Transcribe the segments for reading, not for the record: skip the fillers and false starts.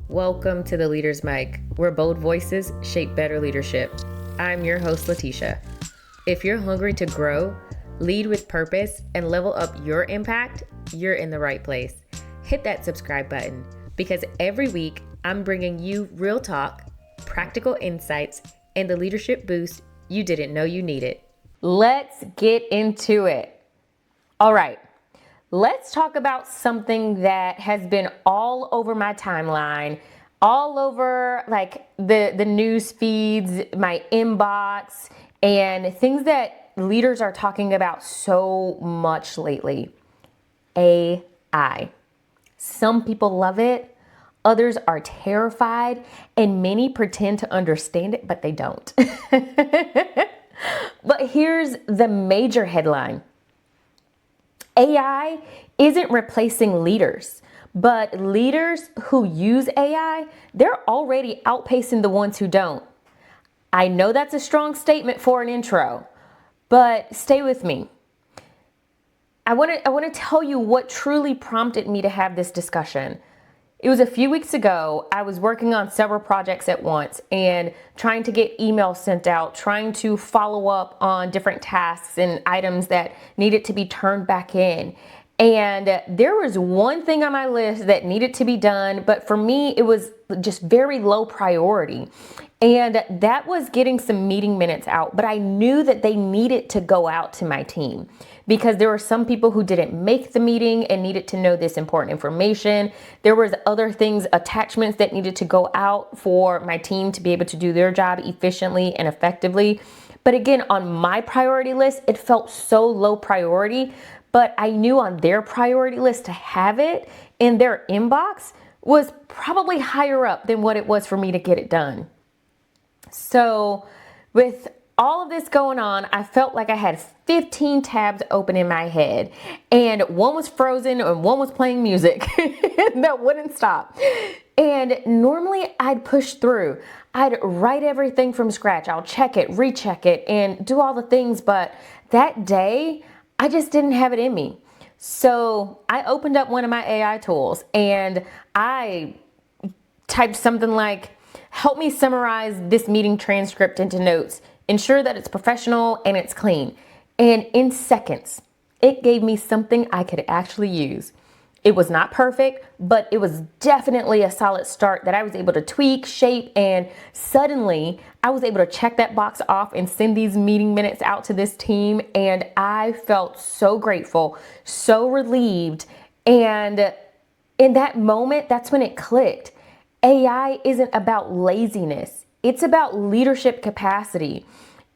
Welcome to the Leader's Mic, where bold voices shape better leadership. I'm your host, Letitia. If you're hungry to grow, lead with purpose, and level up your impact, you're in the right place. Hit that subscribe button because every week I'm bringing you real talk, practical insights, and the leadership boost you didn't know you needed. Let's get into it. All right. Let's talk about something that has been all over my timeline, all over like the news feeds, my inbox, and things that leaders are talking about so much lately. AI. Some people love it, others are terrified, and many pretend to understand it, but they don't. But here's the major headline. AI isn't replacing leaders, but leaders who use AI, they're already outpacing the ones who don't. I know that's a strong statement for an intro, but stay with me. I want to tell you what truly prompted me to have this discussion. It was a few weeks ago. I was working on several projects at once and trying to get emails sent out, trying to follow up on different tasks and items that needed to be turned back in. And there was one thing on my list that needed to be done, but for me, it was just very low priority. And that was getting some meeting minutes out, but I knew that they needed to go out to my team because there were some people who didn't make the meeting and needed to know this important information. There was other things, attachments that needed to go out for my team to be able to do their job efficiently and effectively. But again, on my priority list, it felt so low priority, but I knew on their priority list to have it in their inbox was probably higher up than what it was for me to get it done. So with all of this going on, I felt like I had 15 tabs open in my head, and one was frozen and one was playing music that wouldn't stop. And normally I'd push through. I'd write everything from scratch. I'll check it, recheck it, and do all the things. But that day, I just didn't have it in me. So I opened up one of my AI tools and I typed something like, help me summarize this meeting transcript into notes. Ensure that it's professional and it's clean. And in seconds, it gave me something I could actually use. It was not perfect, but it was definitely a solid start that I was able to tweak, shape, and suddenly I was able to check that box off and send these meeting minutes out to this team. And I felt so grateful, so relieved. And in that moment, that's when it clicked. AI isn't about laziness. It's about leadership capacity.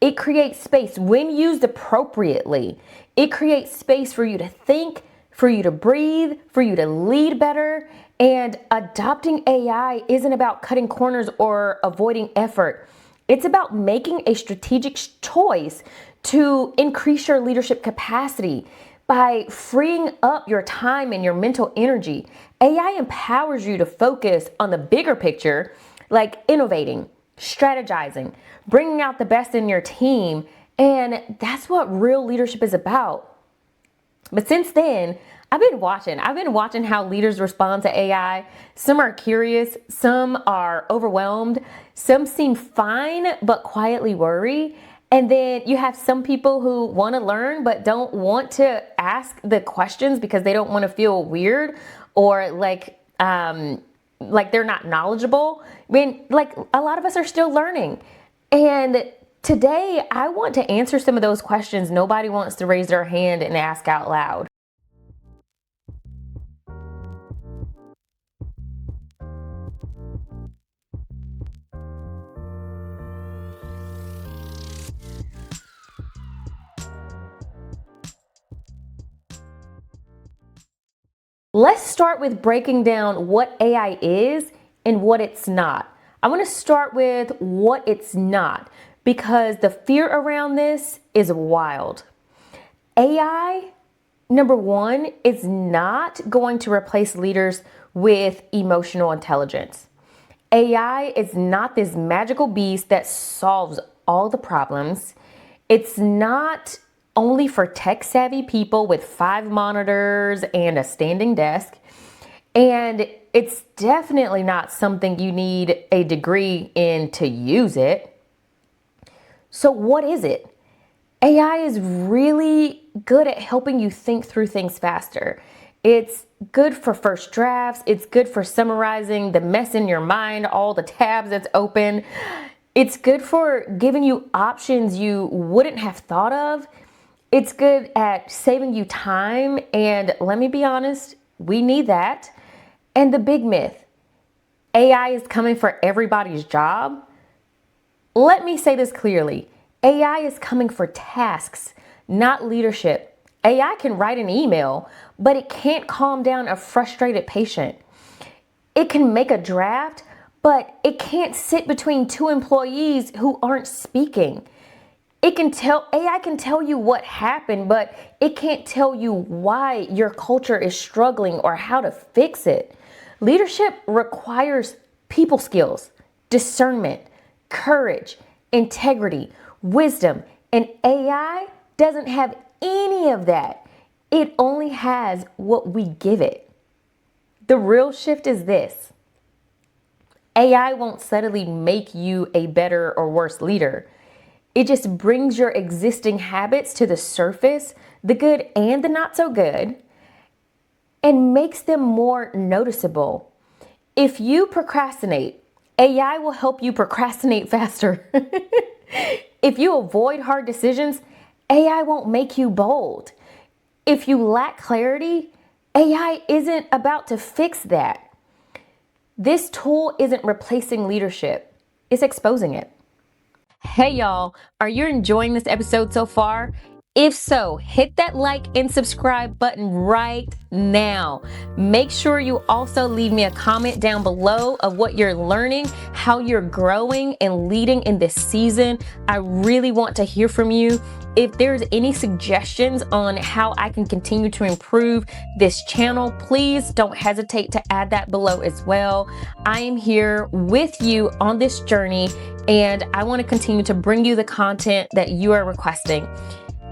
It creates space when used appropriately. It creates space for you to think, for you to breathe, for you to lead better. And adopting AI isn't about cutting corners or avoiding effort. It's about making a strategic choice to increase your leadership capacity. By freeing up your time and your mental energy, AI empowers you to focus on the bigger picture, like innovating, strategizing, bringing out the best in your team. And that's what real leadership is about. But since then, I've been watching how leaders respond to AI. Some are curious, some are overwhelmed, some seem fine but quietly worry. And then you have some people who want to learn but don't want to ask the questions because they don't want to feel weird or like they're not knowledgeable. I mean, like a lot of us are still learning. And today I want to answer some of those questions nobody wants to raise their hand and ask out loud. Let's start with breaking down what AI is and what it's not. I want to start with what it's not because the fear around this is wild. AI, number one, is not going to replace leaders with emotional intelligence. AI is not this magical beast that solves all the problems. It's not only for tech-savvy people with 5 monitors and a standing desk. And it's definitely not something you need a degree in to use it. So what is it? AI is really good at helping you think through things faster. It's good for first drafts. It's good for summarizing the mess in your mind, all the tabs that's open. It's good for giving you options you wouldn't have thought of. It's good at saving you time. And let me be honest, we need that. And the big myth, AI is coming for everybody's job. Let me say this clearly. AI is coming for tasks, not leadership. AI can write an email, but it can't calm down a frustrated patient. It can make a draft, but it can't sit between two employees who aren't speaking. AI can tell you what happened, but it can't tell you why your culture is struggling or how to fix it. Leadership requires people skills, discernment, courage, integrity, wisdom, and AI doesn't have any of that. It only has what we give it. The real shift is this. AI won't suddenly make you a better or worse leader. It just brings your existing habits to the surface, the good and the not so good, and makes them more noticeable. If you procrastinate, AI will help you procrastinate faster. If you avoid hard decisions, AI won't make you bold. If you lack clarity, AI isn't about to fix that. This tool isn't replacing leadership, it's exposing it. Hey y'all, are you enjoying this episode so far? If so, hit that like and subscribe button right now. Make sure you also leave me a comment down below of what you're learning, how you're growing and leading in this season. I really want to hear from you. If there's any suggestions on how I can continue to improve this channel, please don't hesitate to add that below as well. I am here with you on this journey, and I want to continue to bring you the content that you are requesting.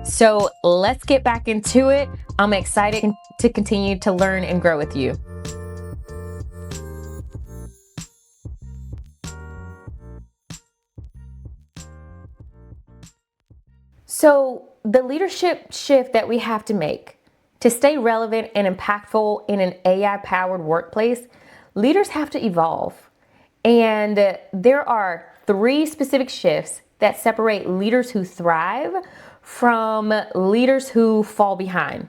So let's get back into it. I'm excited to continue to learn and grow with you. So the leadership shift that we have to make to stay relevant and impactful in an AI-powered workplace, leaders have to evolve. And there are 3 specific shifts that separate leaders who thrive from leaders who fall behind.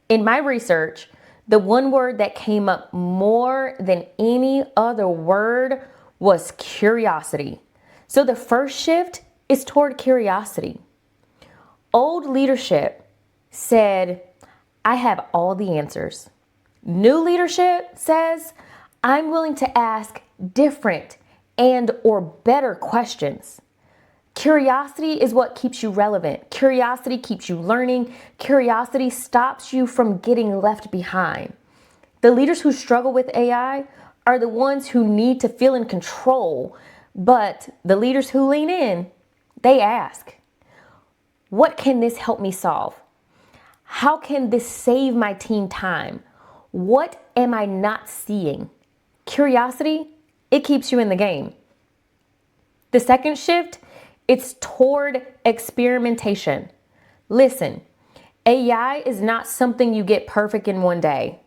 In my research, the one word that came up more than any other word was curiosity. So the first shift is toward curiosity. Old leadership said, I have all the answers. New leadership says, I'm willing to ask different and or better questions. Curiosity is what keeps you relevant. Curiosity keeps you learning. Curiosity stops you from getting left behind. The leaders who struggle with AI are the ones who need to feel in control, but the leaders who lean in, they ask, what can this help me solve? How can this save my team time? What am I not seeing? Curiosity, it keeps you in the game. The second shift, it's toward experimentation. Listen, AI is not something you get perfect in one day.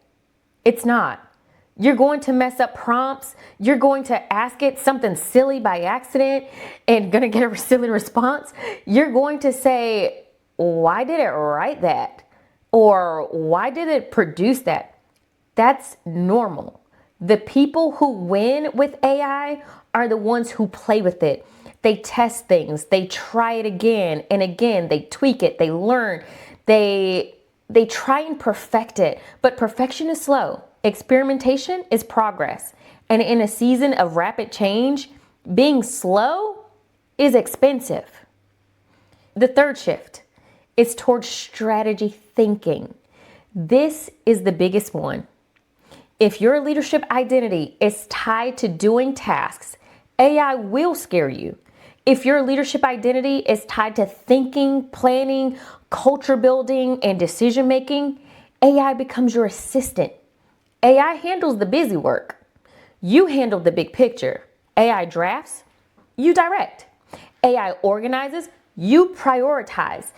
It's not. You're going to mess up prompts. You're going to ask it something silly by accident and gonna get a silly response. You're going to say, why did it write that? Or why did it produce that? That's normal. The people who win with AI are the ones who play with it. They test things. They try it again and again. They tweak it. They learn. They try and perfect it. But perfection is slow. Experimentation is progress. And in a season of rapid change, being slow is expensive. The third shift is towards strategy thinking. This is the biggest one. If your leadership identity is tied to doing tasks, AI will scare you. If your leadership identity is tied to thinking, planning, culture building, and decision making, AI becomes your assistant. AI handles the busy work. You handle the big picture. AI drafts, you direct. AI organizes, you prioritize.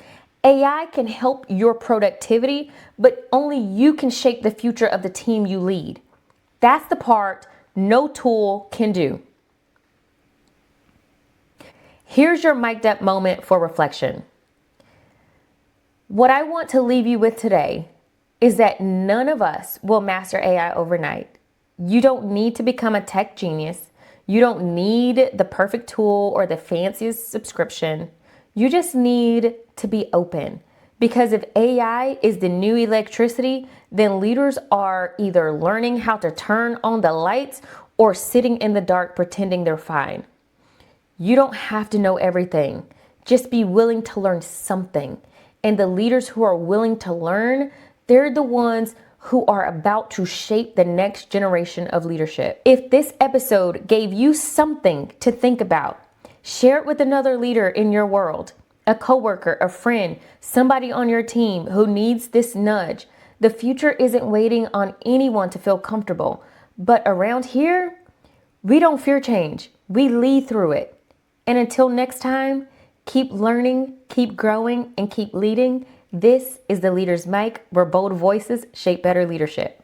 AI can help your productivity, but only you can shape the future of the team you lead. That's the part no tool can do. Here's your mic'd up moment for reflection. What I want to leave you with today is that none of us will master AI overnight. You don't need to become a tech genius. You don't need the perfect tool or the fanciest subscription. You just need to be open. Because if AI is the new electricity, then leaders are either learning how to turn on the lights or sitting in the dark pretending they're fine. You don't have to know everything. Just be willing to learn something. And the leaders who are willing to learn, they're the ones who are about to shape the next generation of leadership. If this episode gave you something to think about, share it with another leader in your world, a coworker, a friend, somebody on your team who needs this nudge. The future isn't waiting on anyone to feel comfortable. But around here, we don't fear change. We lead through it. And until next time, keep learning, keep growing, and keep leading. This is the Leader's Mic, where bold voices shape better leadership.